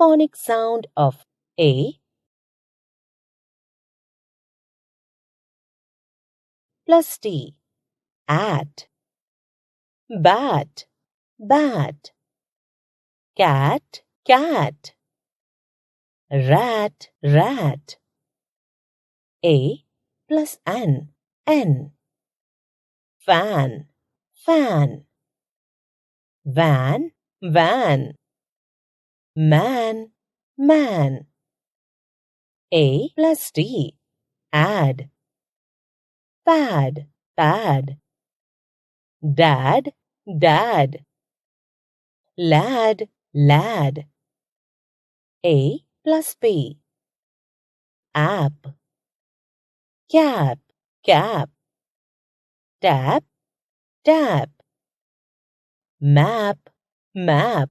phonic sound of A plus T. At. Bat, bat. Cat, cat. Rat, rat. A plus N, N. Fan, fan. Van, van. Man, man. A plus D. Add. Pad, pad. Dad, dad. Lad, lad. A plus P. App. Cap, cap. Tap, tap. Map, map.